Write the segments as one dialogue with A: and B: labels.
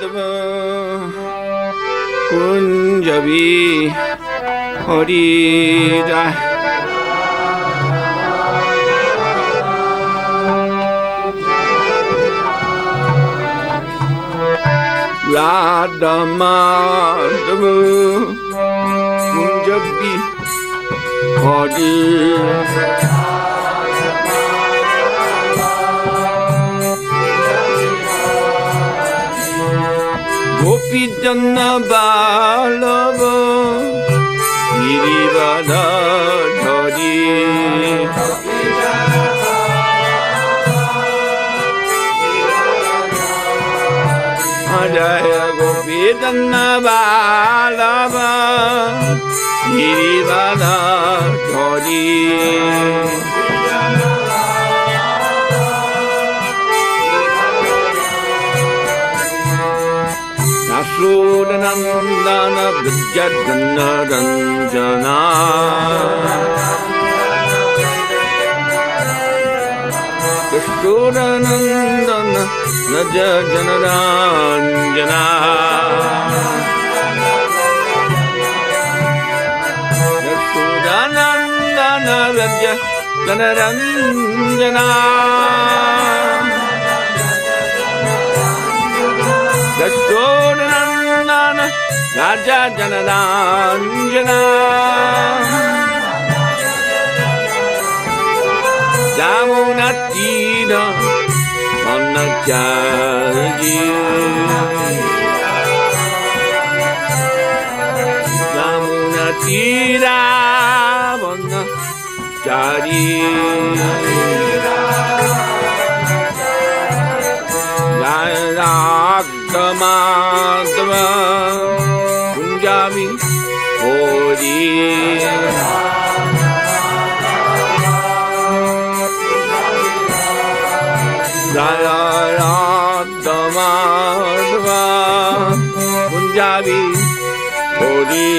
A: Madhava Kunjavi Hari Jai. Radha Madhava Kunjavi Hari Gopi Janna Balava Girivada Dhari Jaya Gopi Janna Balava Girivada Dhari Nandana Vidyagati Ranjana Nandana Vidyagati Ranjana Nandana Vidyagati Ranjana Nandana Raja Janaranjana Jamuna Tira Manacharji Jamuna Tira Manacharji Jaya Madhava Kunjavi Hari Jaya Radha Madhava Kunjavi Hari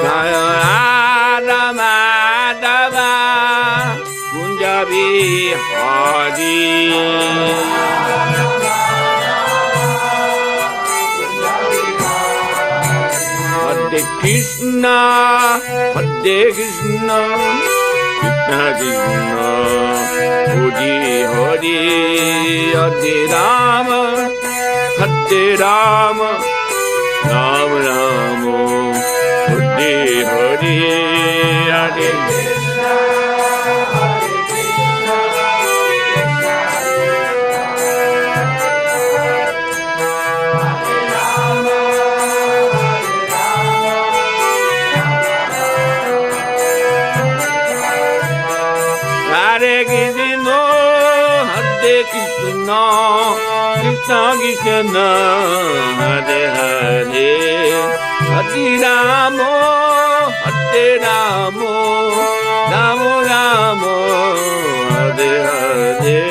A: Jaya Radha Madhava Kunjavi Hari Hare Krishna Hare Krishna Krishna Krishna Hare Hare Hare Rama Hare Rama Rama Rama Hare Hare Hare Krishna, Krishna Krishna, Hare Hare, Hare Rama, Hare Rama, Rama Rama, Hare Hare.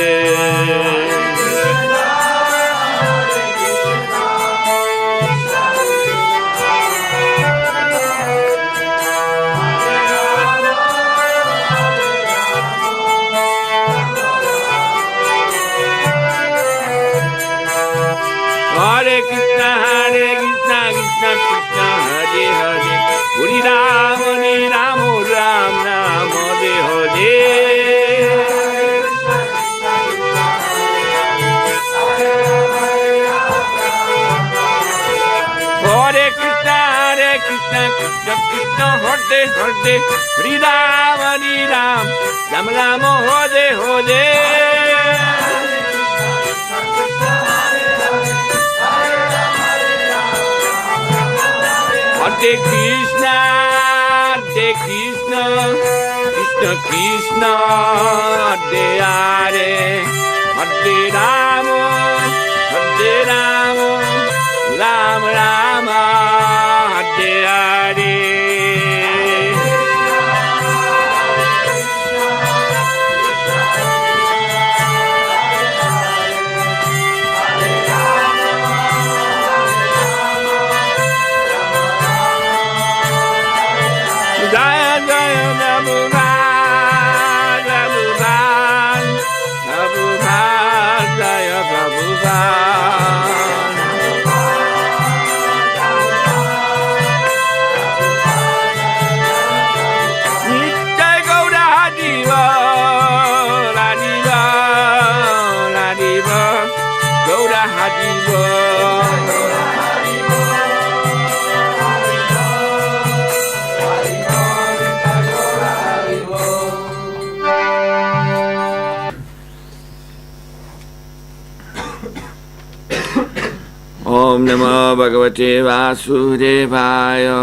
A: Hare Krishna, Krishna Krishna, Hare Hare, Hare Rama, Rama Rama, Hare Hare. Hare Krishna, Krishna Krishna, Hare Hare, Hare Rama, Rama Rama, Hare Hare. Hare Krishna, Krishna Krishna, Hare Hare, Hare Rama, Rama Rama, Hare Hare. Jaya Jaya Rama Rama Om Namo Bhagavate Vasudevaya.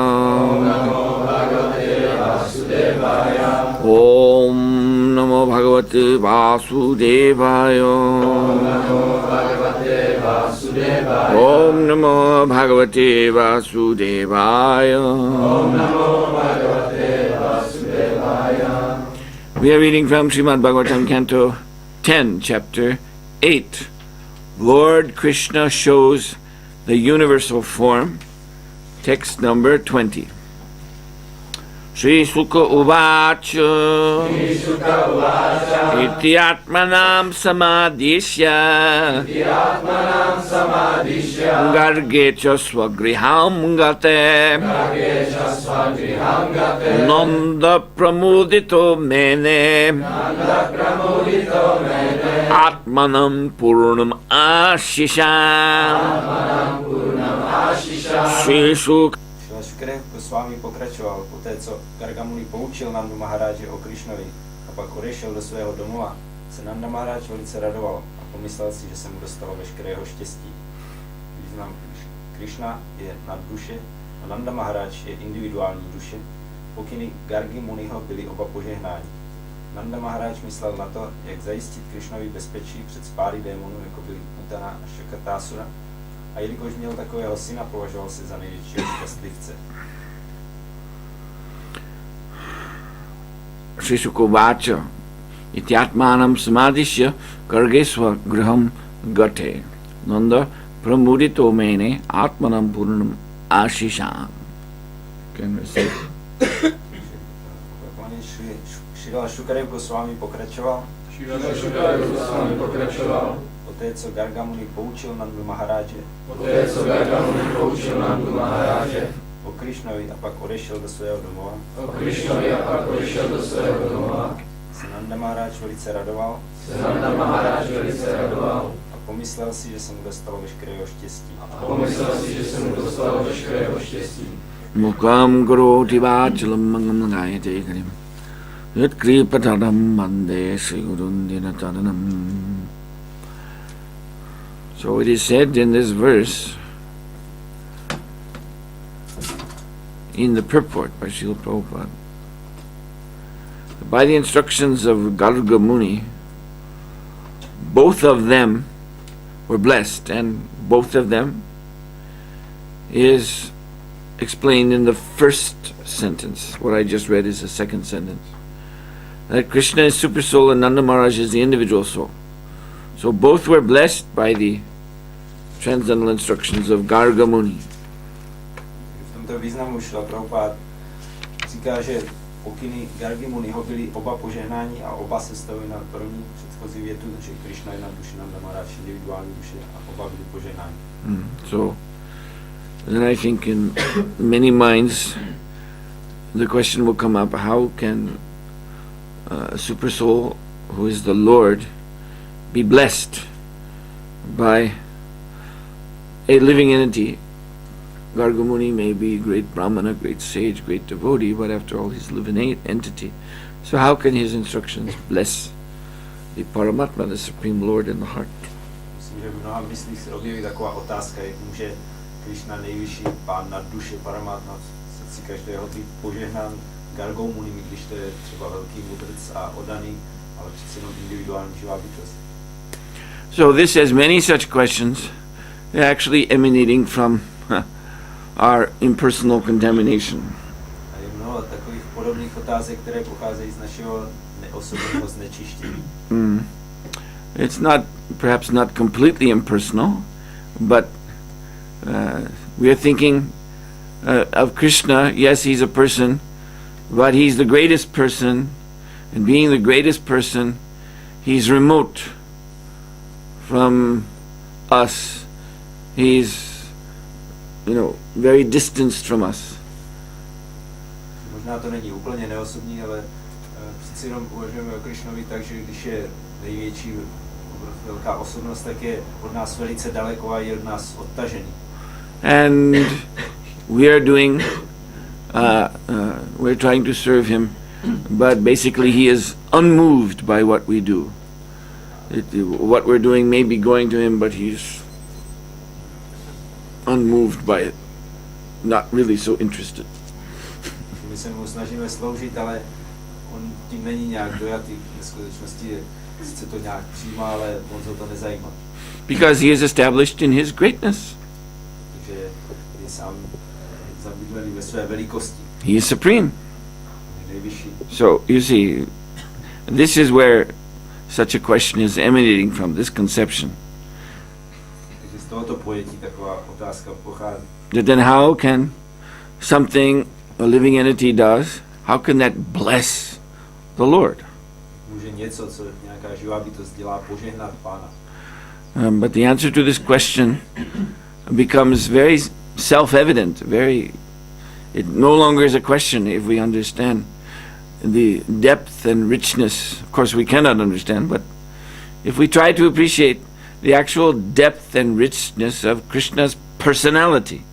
A: Om Namo Bhagavate Vasudevaya. Om Namo Bhagavate Vasudevaya. We are reading from Srimad-Bhagavatam, Canto 10, Chapter 8. Lord Krishna shows the universal form, text number 20. Shri Sukha Uvacha Iti Atmanam Samadishya Garge Cha Swagriham Gate Nanda Pramudito Mene Atmanam Purnam Ashisham Shri Sukha
B: Swami pokračoval poté, co Gargamuni poučil Nandu Maharáže o Krišnovi a pak odešel do svého domova, se Nanda Maharáž velice radoval a pomyslel si, že se mu dostalo veškerého štěstí. Význam Krishna je nadduše a Nanda Maharáž je individuální duše. Pokyny Gargi Muniho byly oba požehnání. Nanda Maharáž myslel na to, jak zajistit Krishnovi bezpečí před spáry démonů, jako byly Putana a Šakatásura, a jelikož měl takového syna, považoval se za největšího šťastlivce.
A: Shri Sukha Uvacha Iti Atmanam Samadishya Gargesva Griham Gate Nanda Pramudito Mene Atmanam Purnam Ashisham. Can we say?
B: Šrila Šukadev Swami pokračoval. Poté, co Gargamuni poučil Nandu Maharáže o Krišnovi a pak odešel do svého domova, se Nanda Maharáž velice radoval a pomyslel si, že se mu dostalo veškerého štěstí.
A: Mukam Guroti Vachalam Mangam Gayate Karim Yat Kripatadam Mande Sri Gurundina Tadanam. So it is said in this verse, in the purport by Srila Prabhupada, by the instructions of Garga Muni, both of them were blessed, and both of them is explained in the first sentence. What I just read is the second sentence. That Krishna is super soul and Nanda Maharaj is the individual soul. So both were blessed by the transcendental instructions of Garga Muni.
B: V tomto významu Šrila Prabhupada říká, že pokyny Gargi Muniho byly oba požehnání a oba se stavují na první předchozí větu, že Krishna je na duši, Nanda Maharaj individuální duše a oba byly požehnání.
A: So then I think in many minds the question will come up, how can a super soul who is the Lord be blessed by a living entity? Garga Muni may be a great Brahmana, great sage, great devotee, but after all he's a living entity. So how can his instructions bless the Paramatma, the Supreme Lord in the heart?
B: Myslím, že v mnoha myslích se objeví taková otázka, jak může Krishna, nejvyšší pán nad duše Paramatma, v srdci každého být požehnán Gargou Muni, když to je třeba velký mudrc a oddaný, ale přeci jenom individuální živá bytost.
A: So this has many such questions. They're actually emanating from our impersonal contamination.
B: A je mnoho takových podobných otázek, které pocházejí z našeho neosobního znečištění.
A: It's perhaps not completely impersonal, but we are thinking of Krishna. Yes, he's a person, but he's the greatest person, and being the greatest person, he's remote from us. He's, very distanced from us.
B: Možná to není úplně neosobní, ale přeci jenom uvažujeme o Krishnovi tak, že když je největší velká osobnost, tak je od nás velice daleko a je od nás odtažený.
A: And we are doing, we're trying to serve him, but basically he is unmoved by what we do. What we're doing may be going to him, but he's unmoved by it, not really so interested.
B: My se mu snažíme sloužit, ale on tím není nějak dojatý. V skutečnosti sice to nějak přijímá, ale on se to nezajímá.
A: Because he is established in his greatness.
B: Takže je sám zabydlený ve své velikosti.
A: He is supreme.
B: Je nejvyšší.
A: So, you see, this is where such a question is emanating from, this conception.
B: Takže z tohoto pojetí taková otázka pochází.
A: That then how can something a living entity does, how can that bless the Lord?
B: Může něco, co nějaká živá bytost dělá, požehnat Pána.
A: But the answer to this question becomes very self-evident, it no longer is a question if we understand the depth and richness. Of course we cannot understand, but if we try to appreciate the actual depth and richness of Krishna's personality.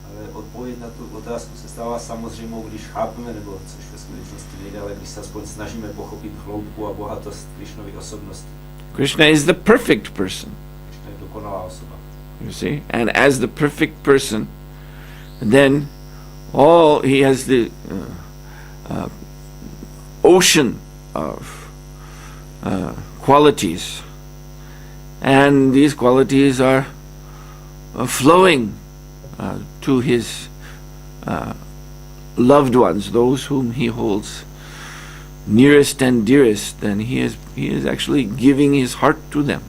B: Ale odpověď na tu otázku se stává samozřejmou, když chápeme, nebo což ve skutečnosti nejde, ale když se aspoň snažíme pochopit hloubku a bohatost Krishnovy osobnosti.
A: Krishna is the perfect person.
B: Krishna je dokonalá osoba.
A: You see? And as the perfect person, then he has the ocean of qualities. And these qualities are flowing to his loved ones, those whom he holds nearest and dearest, then he is actually giving his heart to them.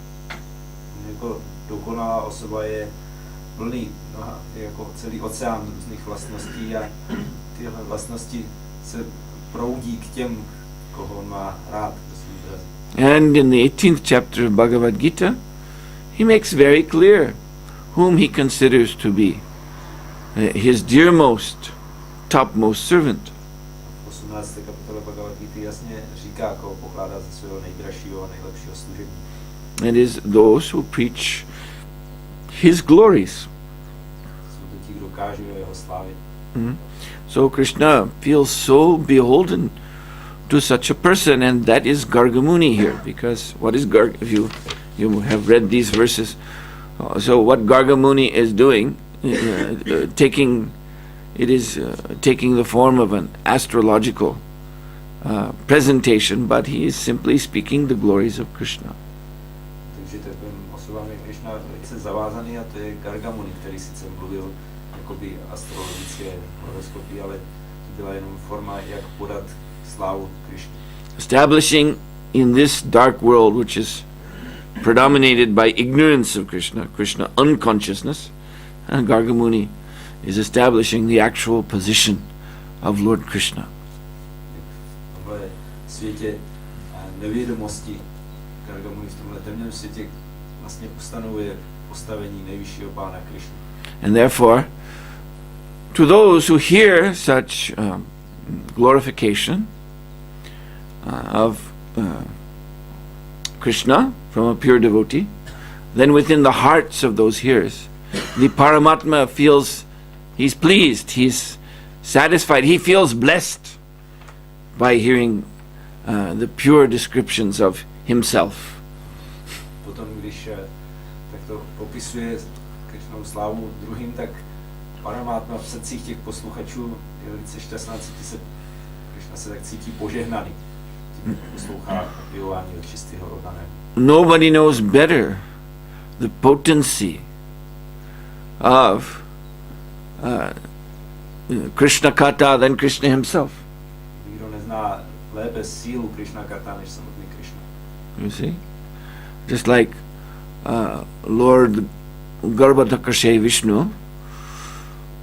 B: Jako dokonalá osoba je plný, jako celý oceán různých vlastností a tyhle vlastnosti se proudí k těm, koho on má rád.
A: And in the 18th chapter of Bhagavad Gita, he makes very clear whom he considers to be his dearmost, topmost servant.
B: 18. kapitole Bhagavad Gita jasně říká, koho pokládá za svého nejdražšího a nejlepšího služebníka.
A: It is those who preach his glories.
B: Jsou to ti, kdo káží o jeho slávě.
A: So Krishna feels so beholden to such a person, and that is Gargamuni here, because what is if you have read these verses, so what Gargamuni is doing, taking the form of an astrological presentation, but he is simply speaking the glories of Krishna.
B: Takže takovým osobám je Krishna velice zavázaný a to je Gargamuni, který sice mluvil jakoby astrologické horoskopy, ale to byla jenom forma, jak podat slávu Krishna.
A: Establishing in this dark world, which is predominated by ignorance of Krishna unconsciousness, and Gargamuni is establishing the actual position of Lord Krishna.
B: V tomhle světě nevědomosti Gargamuni v tomhle temném světě vlastně ustanovuje postavení nejvyššího Pána Krishna.
A: And therefore, to those who hear such glorification of Krishna from a pure devotee, then within the hearts of those hearers, the Paramatma feels he's pleased, he's satisfied, he feels blessed by hearing the pure descriptions of himself.
B: Potom, když takto popisuje Krishnovu slávu druhým, tak Paramatma v srdcích těch posluchačů je velice šťastná, Krishna se tak cítí požehnaný. Tím poslouchá opěvování od čistého oka nebe.
A: Nobody knows better the potency of Krishna Kata than Krishna himself.
B: Nikdo nezná lépe sílu Krishna Kata než samotný Krishna.
A: You see? Just like Lord Garbhodakashay Vishnu.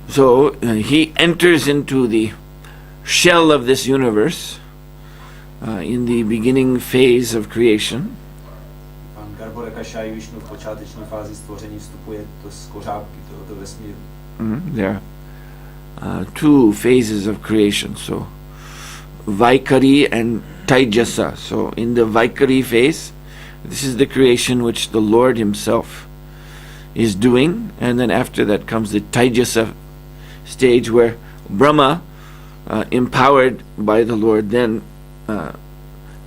A: So he enters into the shell of this universe in the beginning phase of creation.
B: Pan Garbhodakashaya Vishnu v počáteční fázi stvoření vstupuje do skořápky tohoto vesmíru.
A: There are two phases of creation, so Vaikari and Taijasa. So in the Vaikari phase, this is the creation which the Lord himself is doing, and then after that comes the Taijasa stage where Brahma, empowered by the Lord, then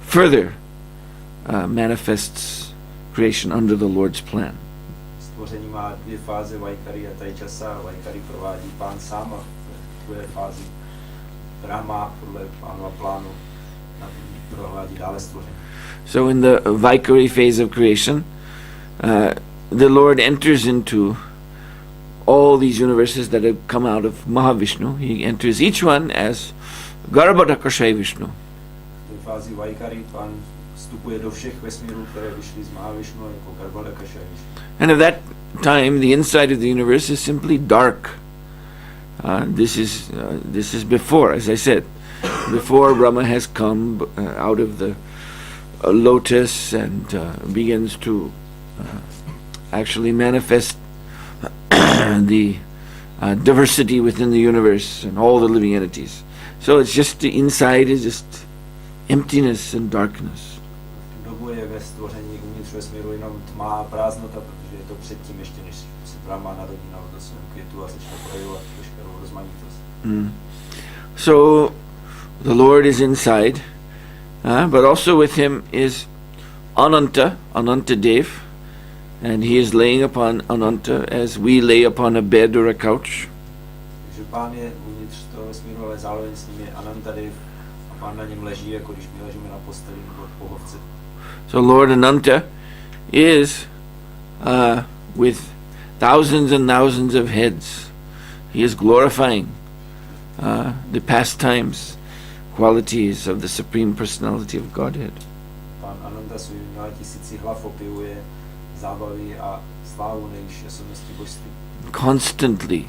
A: further manifests creation under the Lord's plan.
B: Stvoření má dvě fáze, Vaikari a Taijasa. Vaikari provádí pán sám a v druhé fázi Rama podle pánova plánu provádí dále stvoření.
A: So in the Vaikari phase of creation, the Lord enters into all these universes that have come out of Mahavishnu. He enters each one as Garbhodakashaya Vishnu.
B: V fázi Vaikari pán vstupuje do všech vesmírů, které vyšly z Mahavishnu jako Garbhodakashaya Vishnu.
A: And at that time, the inside of the universe is simply dark. This is before, as I said, before Rama has come out of the lotus and begins to actually manifest the diversity within the universe and all the living entities. So it's just the inside is just emptiness and darkness.
B: V tu dobu je ve stvoření uvnitř vesmíru jenom tma a prázdnota, protože je to předtím ještě, než se Brahma narodí na lotosovém květu a začne projevovat veškerou rozmanitost.
A: So the Lord is inside, but also with him is Ananta Dev, and he is laying upon Ananta as we lay upon a bed or a couch.
B: Takže pán je uvnitř toho vesmíru, ale zároveň s ním je Anantadev a pán na něm leží, jako když my ležíme na posteli nebo v pohovce.
A: So Lord Ananta is with thousands and thousands of heads. He is glorifying the pastimes, qualities of the Supreme Personality of Godhead.
B: Pán Ananta svými mnoha tisíci hlav opěvuje zábavy a slávu nejvyšší osobnosti božství.
A: Constantly,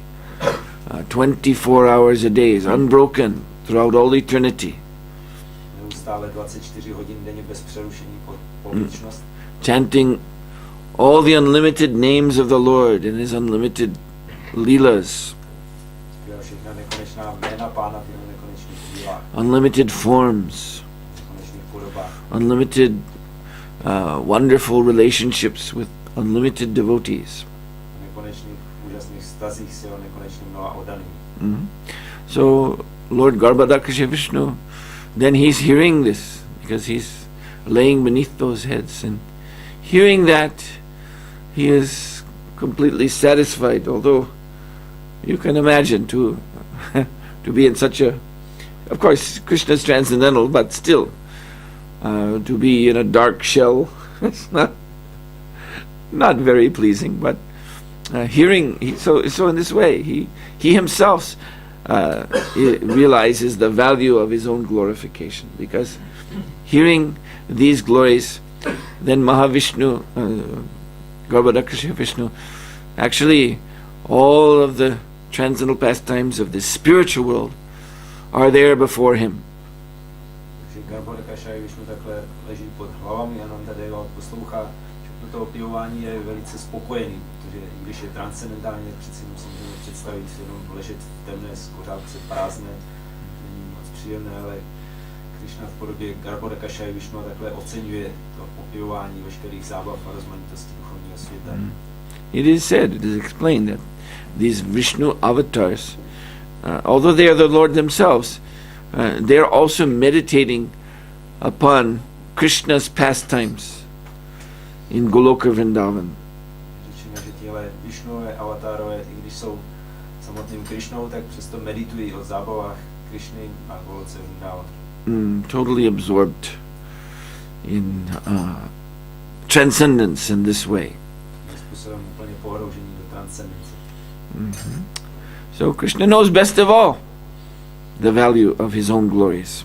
A: 24 hours a day is unbroken throughout all eternity.
B: Neustále 24 hodin denně bez přerušení po věčnost.
A: Chanting all the unlimited names of the Lord and his unlimited leelas,
B: Zpívá všechna nekonečná jména pána v jeho nekonečných dílách,
A: unlimited forms,
B: nekonečných podobách,
A: unlimited wonderful relationships with unlimited devotees.
B: nekonečných úžasných vztazích s jeho nekonečným mnoha oddaným.
A: So Lord Garbhodakashaya Vishnu, then he's hearing this because he's laying beneath those heads, and hearing that he is completely satisfied, although you can imagine to be in such a, of course Krishna is transcendental, but still to be in a dark shell, it's not very pleasing, but hearing, so in this way he himself realizes the value of his own glorification, because hearing these glories, then Mahavishnu, Garbhodakashaya Vishnu, actually all of the transcendental pastimes of the spiritual world are there before him.
B: Takže Garbhodakashaya Vishnu takhle leží pod hlavami Anantadeva, poslouchá všechno to opěvování, je velice spokojený, protože i když je transcendentálně, přeci musím představit jenom ležet v temné skořápce prázdné, není moc příjemné, ale Krishna v podobě Garbhodakashaya Vishnu takhle oceňuje to opěvování veškerých zábav a rozmanitosti duchovního světa.
A: It is said, it is explained that these Vishnu avatars, although they are the Lord themselves, they are also meditating upon Krishna's pastimes in Goloka Vrindavan.
B: Řečíme, že tihle Vishnové avatárové, i když jsou samotným Krishnou, tak přesto meditují o zábavách Krishny a Goloce Vrindavan.
A: Totally absorbed in transcendence in this way.
B: Způsobem úplně pohroužení do transcendence.
A: So Krishna knows best of all the value of his own glories.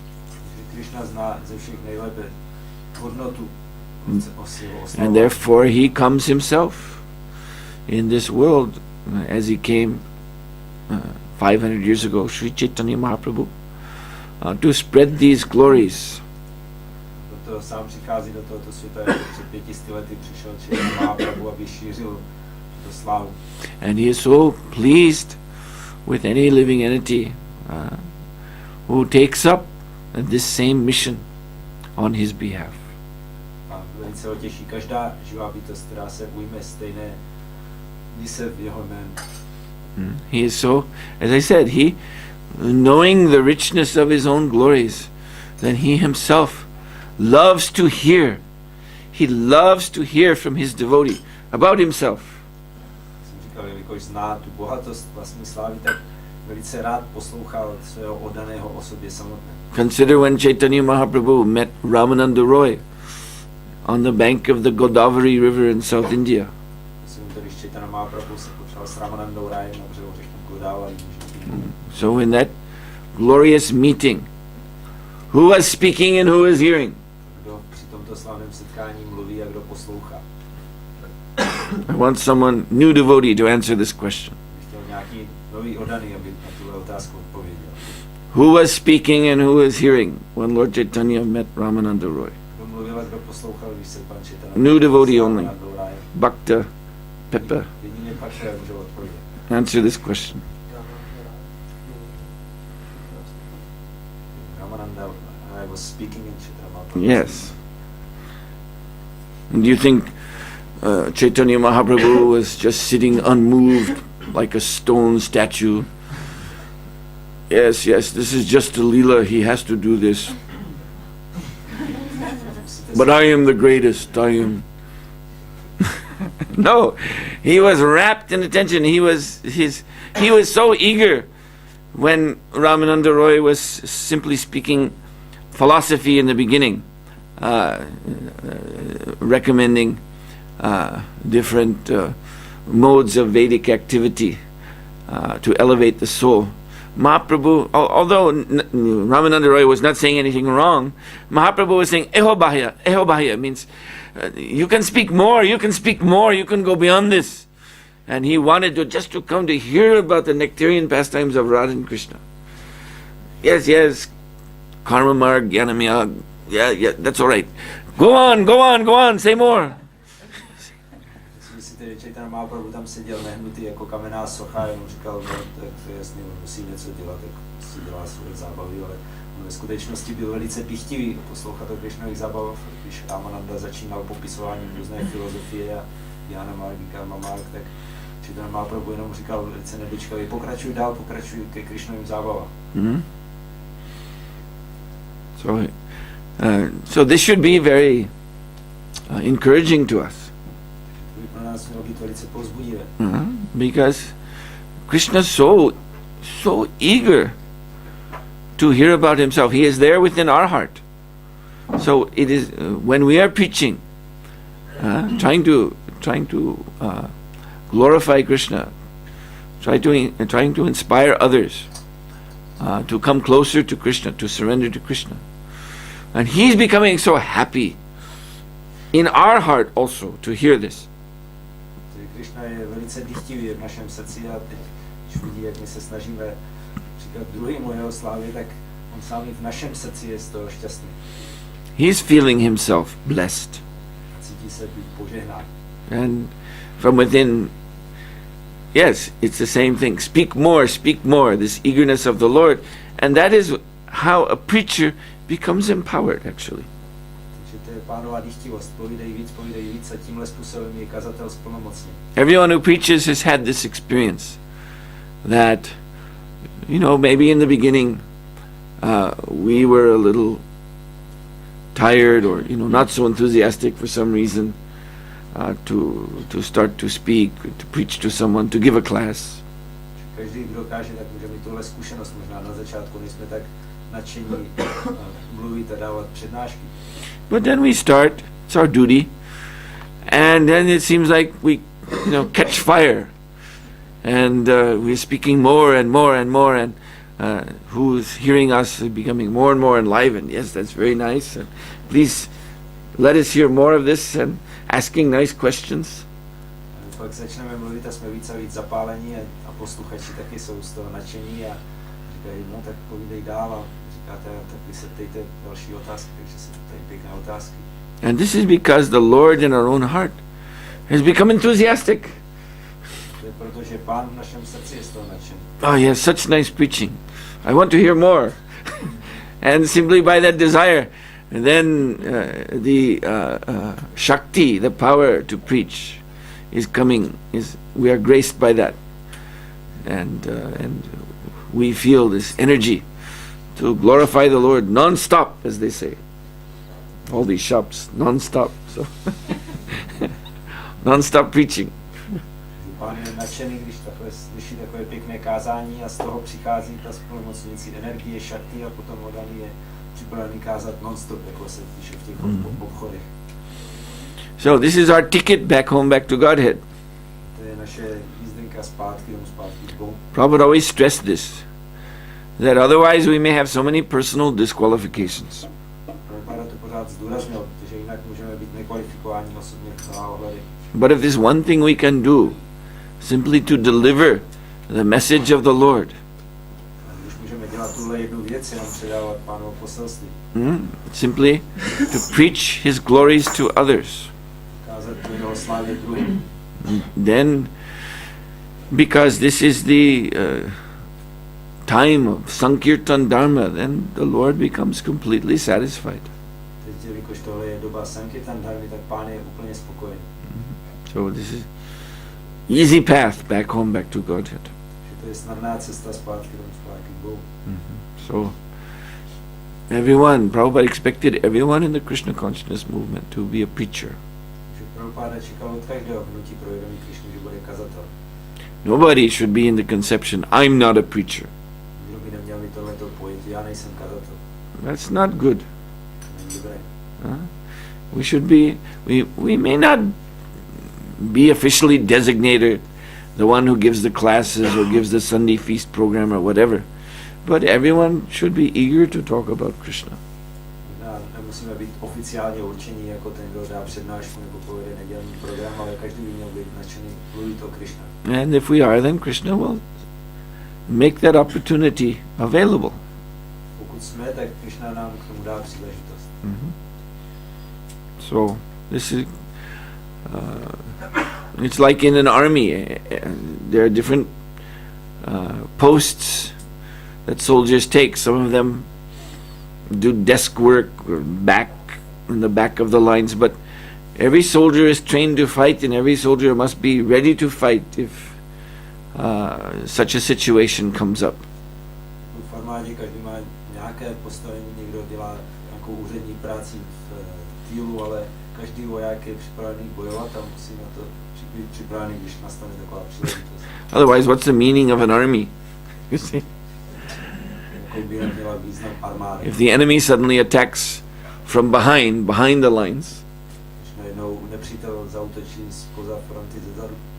B: Krishna zná ze všech nejlépe hodnotu
A: And therefore he comes himself in this world as he came 500 years ago, Sri Chaitanya Mahaprabhu, to spread these glories.
B: proto sám přichází do tohoto světa, jako před 500 lety přišel Chaitanya Prabhu, aby šířil tu slávu.
A: And he is so pleased with any living entity who takes up this same mission on his behalf.
B: A velice ho těší každá živá bytost, která se ujme stejné mise v jeho jménu.
A: He is so, as I said, he, knowing the richness of his own glories, then he himself loves to hear. He loves to hear from his devotee about himself.
B: Jsem říkal, jelikož zná tu bohatost vlastní slávy, tak velice rád poslouchal svého oddaného o sobě samotné.
A: Consider when Chaitanya Mahaprabhu met Ramananda Roy on the bank of the Godavari River in South India.
B: Když Chaitanya Mahaprabhu se potřeboval s Ramanandou Rajem na břehu řeky Godavari.
A: So in that glorious meeting, who was speaking and who was hearing?
B: Kdo při tomto slavném setkání mluví a kdo poslouchá?
A: I want someone, new devotee, to answer this question.
B: Chtěl nějaký nový oddaný, aby na tuhle otázku odpověděl.
A: Who was speaking and who was hearing when Lord Chaitanya met Ramananda Roy?
B: Kdo mluvil a kdo poslouchal, když se pan Chaitanya
A: New devotee only.
B: Ramanandou Rajem?
A: Bhakta Pepe.
B: Jedině pak můžou odpovědět.
A: Answer this question.
B: Ramananda Raj was speaking in Chaitanya Mahaprabhu.
A: Yes. And do you think Chaitanya Mahaprabhu was just sitting unmoved like a stone statue? Yes, yes, this is just a Leela, he has to do this. But I am the greatest, I am... No, he was wrapped in attention. He was so eager when Ramananda Roy was simply speaking philosophy in the beginning, recommending different modes of Vedic activity to elevate the soul. Mahaprabhu, although Ramananda Roy was not saying anything wrong, Mahaprabhu was saying Eho Bahya means you can speak more, you can go beyond this. And he wanted to come to hear about the nectarian pastimes of Radha and Krishna. Yes, Karma Marg, Jnanamyag, yeah, that's all right. Go on, say more.
B: Myslíte, že Chaitanya Mahaprabhu tam seděl nehnutý jako kamenná socha, jenom říkal, no, tak to je jasný, on musí něco dělat, tak si dělá svoje zábavy, ale on ve skutečnosti byl velice dychtivý poslouchat o Krishnových zábavách. Když Ramananda začínal popisováním různé filozofie a Jnana Margi, Karma Marg, tak Chaitanya Mahaprabhu jenom říkal velice nedočkavě, pokračuj dál, pokračuj ke Krishnovým zábavám.
A: Mm-hmm. So this should be very encouraging to us. Because Krishna is so eager to hear about himself. He is there within our heart. So it is when we are preaching, trying to glorify Krishna, trying to inspire others to come closer to Krishna, to surrender to Krishna, and he's becoming so happy in our heart also to hear this.
B: Krishna je velice dychtivý v našem srdci a teď, když vidí, jak my se snažíme říkat druhým o jeho slávě, tak on sám i v našem srdci je z toho šťastný.
A: He's feeling himself blessed.
B: Cítí se být požehnán.
A: And from within, yes, it's the same thing. Speak more, this eagerness of the Lord. And that is how a preacher becomes empowered, actually. Everyone who preaches has had this experience that, maybe in the beginning we were a little tired or, not so enthusiastic for some reason to start to speak, to preach to someone, to give a class.
B: Každý, kdo káže, tak může mít tuhle zkušenost. Možná na začátku nejsme tak nadšení mluvit a dávat přednášky.
A: But then we start, it's our duty, and then it seems like we, catch fire, and we're speaking more and more and more, and who's hearing us is becoming more and more enlivened. Yes, that's very nice. And please let us hear more of this, and asking nice questions.
B: Pak začneme mluvit a jsme víc a víc zapálení a posluchači taky jsou z toho nadšení a říkají, no tak povídej dál a Tak vy se ptejte další otázky, takže se ptají pěkné otázky.
A: And this is because the Lord in our own heart has become enthusiastic.
B: To je proto, že Pán v našem srdci je z toho nadšený.
A: Oh, he has such nice preaching. I want to hear more. And simply by that desire, then the Shakti, the power to preach, is coming. We are graced by that. And we feel this energy to glorify the Lord non-stop, as they say. All these shops, non-stop. So non-stop preaching.
B: Pán je nadšený, když takové slyší takové pěkné kázání a z toho přichází ta splnomocnící energie, šakti a potom odaný je připravený kázat non-stop, jako se píše v těch obchodech.
A: So this is our ticket back home, back to Godhead.
B: To je naše jízdenka zpátky k Bohu.
A: Prabhupada always stressed this, that otherwise we may have so many personal disqualifications.
B: Prabhupada to pořád zdůraznil, protože jinak můžeme být nekvalifikováni osobně v mnoha ohledech.
A: But if there's one thing we can do, simply to deliver the message of the Lord.
B: Když můžeme dělat tuhle jednu věc, jenom předávat Pánovo poselství.
A: Simply to preach His glories to others.
B: Kázat jeho slávě druhým.
A: Then, because this is the time of Sankirtan Dharma, then the Lord becomes completely satisfied.
B: Teď, jelikož tohle je doba Sankirtan Dharmy, tak Pán je úplně spokojený.
A: So this is easy path back home, back to Godhead.
B: Že to je snadná cesta zpátky k Bohu.
A: So everyone, Prabhupada expected everyone in the Krishna consciousness movement to be a preacher.
B: Že Prabhupada čekal od každého hnutí pro vědomí Krishny, že bude kazatel.
A: Nobody should be in the conception, I'm not a preacher.
B: Kdo by neměl mít tohleto pojetí, já nejsem kazatel.
A: That's not good.
B: Není dobré.
A: We should be, we may not be officially designated the one who gives the classes or gives the Sunday feast program or whatever, but everyone should be eager to talk about Krishna.
B: Nemusíme být oficiálně určení jako ten, kdo dá přednášku nebo povede nedělní program, ale každý by měl být nadšený mluvit o Krishna.
A: And if we are, then Krishna will make that opportunity available.
B: Pokud jsme, tak Krishna nám k tomu dá příležitost.
A: So this is it's like in an army. There are different posts that soldiers take. Some of them do desk work or back in the back of the lines, but every soldier is trained to fight, and every soldier must be ready to fight if such a situation comes up.
B: V armádě každý má nějaké postavení, někdo dělá nějakou úřední práci v týlu, ale každý voják je připravený bojovat a musí na to být připravený, když nastane taková příležitost.
A: Otherwise, what's the meaning of an army? You see? If the enemy suddenly attacks from behind the lines,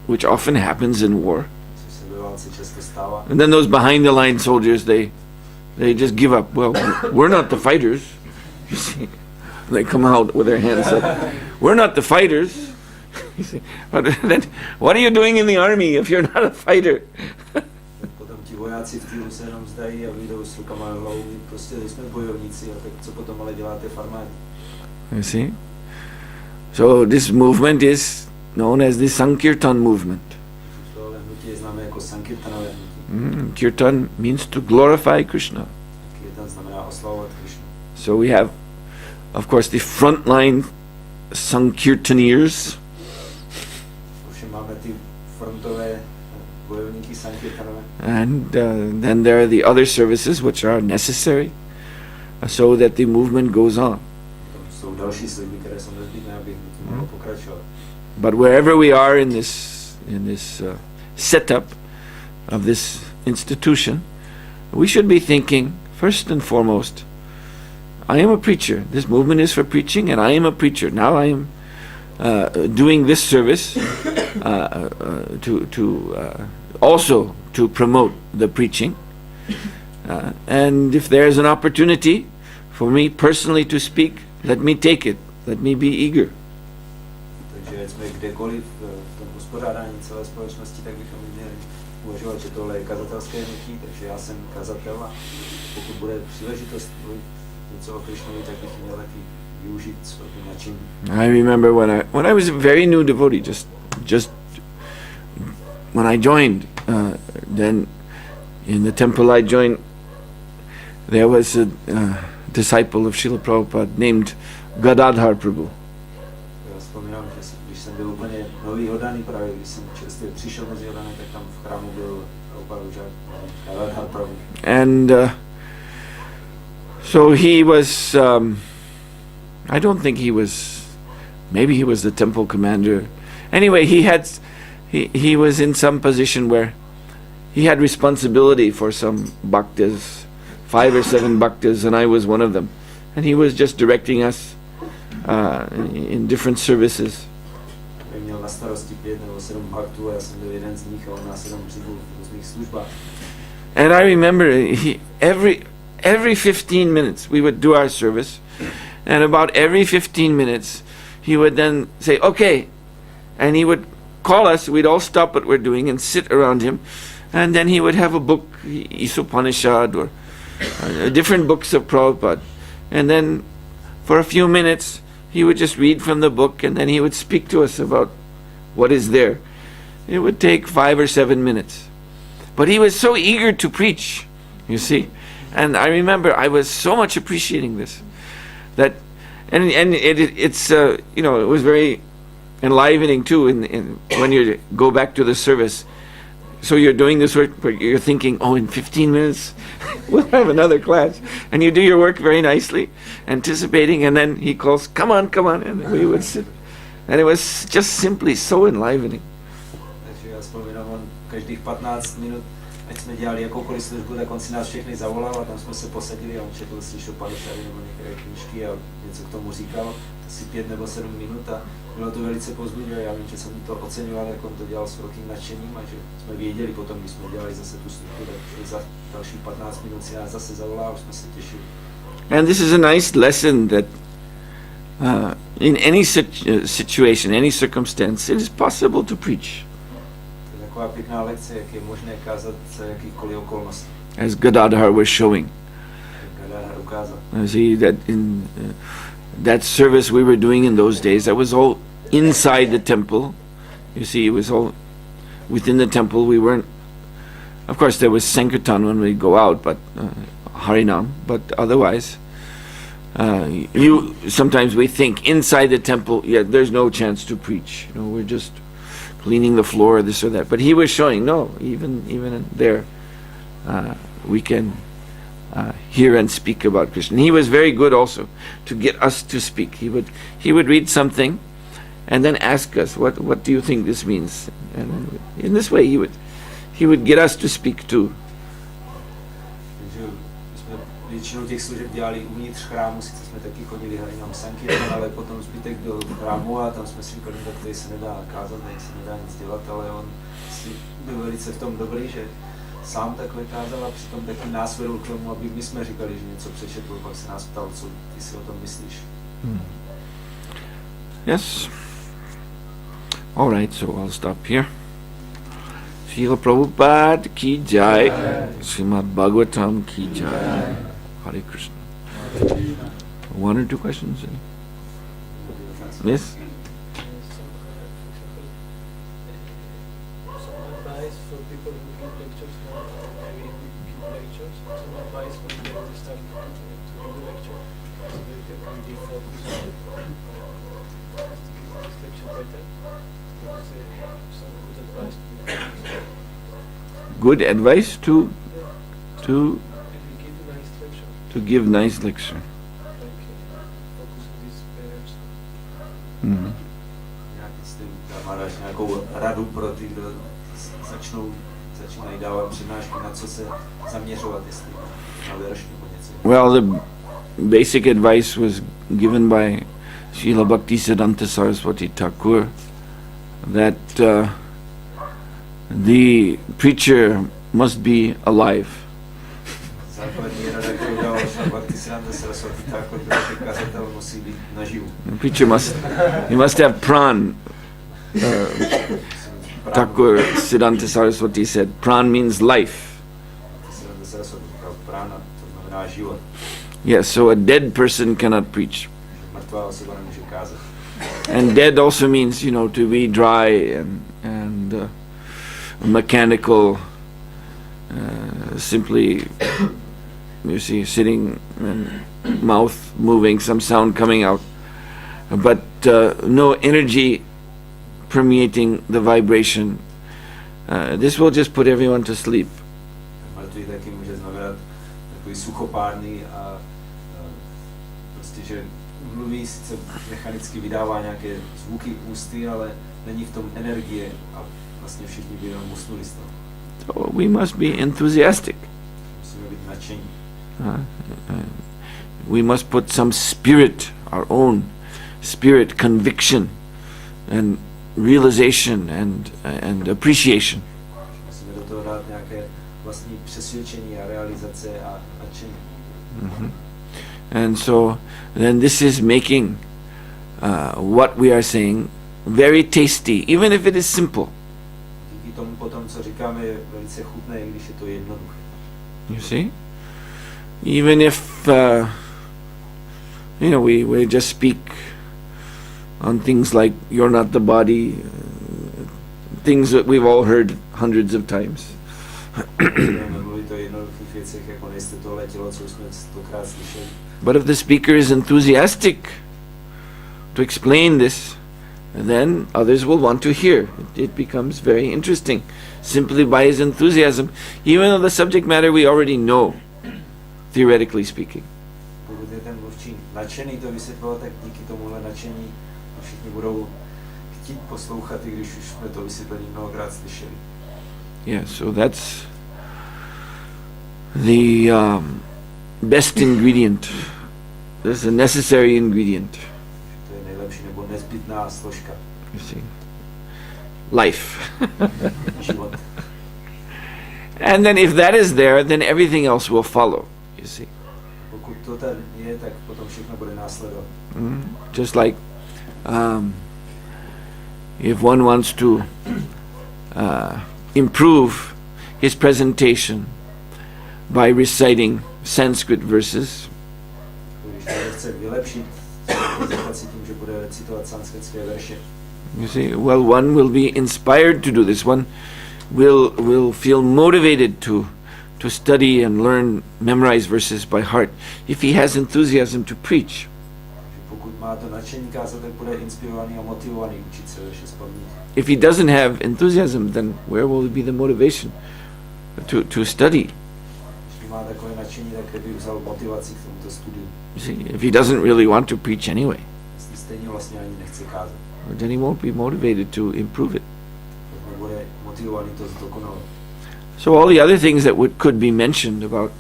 A: which often happens in war, and then those behind the line soldiers, they just give up. Well, we're not the fighters. You see, they come out with their hands up. We're not the fighters. You see, but then, what are you doing in the army if you're not a fighter?
B: Vojáci v týlu se jenom zdají a vyjdou s rukama na hlavu, prostě nejsme bojovníci, a tak co potom ale děláte v armádě?
A: You see? So this movement is known as the Sankirtan movement.
B: Tohle hnutí je známé jako Sankirtanové hnutí.
A: Kirtan means to glorify Krishna.
B: Kirtan znamená oslavovat Krishnu.
A: So we have, of course, the frontline Sankirtaneers.
B: Ovšem máme ty frontové bojovníky Sankirtanové.
A: And then there are the other services which are necessary so that the movement goes on.
B: Jsou další služby, které jsou nezbytné, aby hnutí mohlo pokračovat.
A: But wherever we are in this setup of this institution, we should be thinking first and foremost, I am a preacher. This movement is for preaching, and I am a preacher. Now I am doing this service also to promote the preaching. And if there is an opportunity for me personally to speak, let me take it. Let me be eager.
B: Takže jsme kdekoliv v tom uspořádání celé společnosti, tak bychom měli uvažovat, že tohle je kazatelské hnutí, takže já jsem kazatel a pokud bude příležitost mluvit něco o Krishnovi, tak bych měl taky využít s velkým nadšením.
A: I remember when I was a very new devotee, just when I joined, then in the temple I joined, there was a disciple of Srila Prabhupada named Vidyagati Prabhu.
B: Já vzpomínám, že když jsem byl úplně nový oddaný, právě když jsem čerstvě přišel mezi oddané, tak tam v chrámu byl opravdu Vidyagati Prabhu.
A: And so he was, I don't think he was, maybe he was the temple commander. Anyway, he was in some position where he had responsibility for some bhaktas, 5 or 7 bhaktas, and I was one of them. And he was just directing us in different services.
B: Měl na starosti 5 nebo 7 bhaktů a já jsem byl jeden z nich a on nás jenom řídil v různých službách.
A: And I remember every 15 minutes we would do our service, and about every 15 minutes he would then say, okay, and he would call us, we'd all stop what we're doing and sit around him, and then he would have a book, Isopanishad or different books of Prabhupada, and then for a few minutes he would just read from the book and then he would speak to us about what is there. It would take 5 or 7 minutes. But he was so eager to preach, you see. And I remember I was so much appreciating this. It's you know, it was very enlivening too when you go back to the service. So you're doing this work, but you're thinking, oh, in 15 minutes we'll have another class. And you do your work very nicely, anticipating, and then he calls, come on, and we would sit. And it was just simply so enlivening.
B: Takže já vzpomínám, on každých 15 minut, ať jsme dělali jakoukoliv službu, tak on si nás všechny zavolal a tam jsme se posadili a on četl si Šopanišady nebo některé knížky a něco k tomu říkal, asi 5 nebo 7 minut a bylo to velice povzbudivé. Já vím, že jsem to oceňoval, jak on to dělal s velkým nadšením a že jsme věděli potom, když jsme dělali zase tu službu, tak za další 15 minut si nás zase zavolal a už jsme se těšili.
A: And this is a nice lesson that in any situation, any circumstance, it is possible to preach.
B: Taková pěkná lekce, jak je možné kázat za jakýchkoliv okolností.
A: As Gadadhar was showing.
B: Gadadhar ukázal.
A: See that in that service we were doing in those days, that was all inside the temple. You see, it was all within the temple. We weren't, of course there was Sankirtan when we go out, but Harinam, but otherwise sometimes we think inside the temple, yeah, there's no chance to preach. You know, we're just cleaning the floor, this or that. But he was showing, no, even there, we can hear and speak about Krishna. And he was very good also to get us to speak. He would read something, and then ask us, what do you think this means? And in this way, he would get us to speak too.
B: Většinou těch služeb dělali uvnitř chrámu, sice jsme taky chodili Harinam Sankirtan, ale potom zbytek byl v chrámu a tam jsme si říkali, tak tady se nedá kázat, tady se nedá nic dělat, ale on si byl velice v tom dobrý, že sám takhle kázal a přitom taky nás vedl k tomu, aby my jsme říkali, že něco přečetl, pak se nás ptal, co ty si o tom myslíš.
A: Yes. All right, so I'll stop here. Srila Prabhupada ki jai, Srimad-bhagavatam ki jai. Hare Krishna. 1 or 2 questions? Yes?
C: Some advice for people who give lectures now, maybe give lectures. Some advice when they already start to give the lecture, so they can really focus on this lecture better. Some good advice to
A: Good advice to give nice lecture. Mm-hmm.
B: Nějakou radu pro ty, kdo začínají dávat přednášky, na co se zaměřovat, jestli na verš nebo něco.
A: Well, the basic advice was given by Srila Bhaktisiddhanta Saraswati Thakur that the preacher must be alive. The preacher must have pran. Thakur Siddhanta Saraswati said, Pran means life.
B: Siddhanta Saraswati říkal prana, to znamená život.
A: Yes, so a dead person cannot preach.
B: Mrtvá osoba nemůže kázat.
A: And dead also means, to be dry and mechanical, simply, you see, sitting and mouth moving, some sound coming out, but no energy permeating the vibration. This will just put everyone to sleep.
B: Mrtvý taky může znamenat takový suchopárný a prostě, že mluví, sice mechanicky vydává nějaké zvuky ústy, ale není v tom energie a vlastně všichni by jenom usnuli z toho.
A: So we must be enthusiastic.
B: Musíme být nadšení.
A: We must put some spirit, our own spirit, conviction and realization and appreciation.
B: Musíme do toho dát nějaké vlastní přesvědčení a realizace a nadšení.
A: Mm-hmm. And so then this is making what we are saying very tasty, even if it is simple.
B: Díky tomu potom, co říkáme, je velice chutné, i když je to jednoduché.
A: You see? Even if we just speak on things like you're not the body, things that we've all heard hundreds of times. But if the speaker is enthusiastic to explain this, then others will want to hear. It becomes very interesting, simply by his enthusiasm, even though the subject matter we already know, theoretically speaking.
B: Pokud je ten mluvčí nadšený to vysvětlovat, tak díky tomuhle nadšení všichni budou chtít poslouchat, i když už jsme to vysvětlení mnohokrát slyšeli.
A: Yeah, so that's the best ingredient. That's a necessary ingredient.
B: To je nejlepší nebo nezbytná složka.
A: You see, life.
B: Život.
A: And then if that is there, then everything else will follow. You see.
B: Pokud to tady je, tak potom všechno bude následovat.
A: Just like if one wants to improve his presentation by reciting Sanskrit verses, you see, well, one will be inspired to do this. One will feel motivated to study and learn, memorize verses by heart, if he has enthusiasm to preach. If he doesn't have enthusiasm, then where will be the motivation to study? You see, if he doesn't really want to preach anyway, then he won't be motivated to improve it. So all the other things that could be mentioned about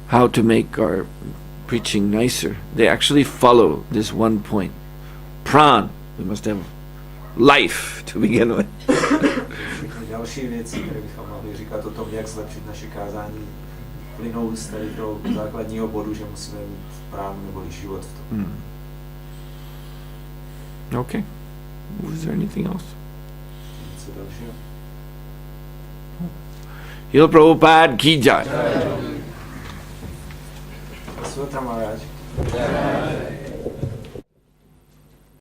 A: how to make our preaching nicer, they actually follow this one point. Pran, we must have life to begin with.
B: Další věci, které bychom mohli říkat o tom, jak zlepšit naše kázání, plynou z tady toho základního bodu, že musíme mít pránu nebo život v tom.
A: Okay. Was there anything else?
B: Něco dalšího?
A: Hil Prabhupada ki jai.
B: Suhotra Maharaj.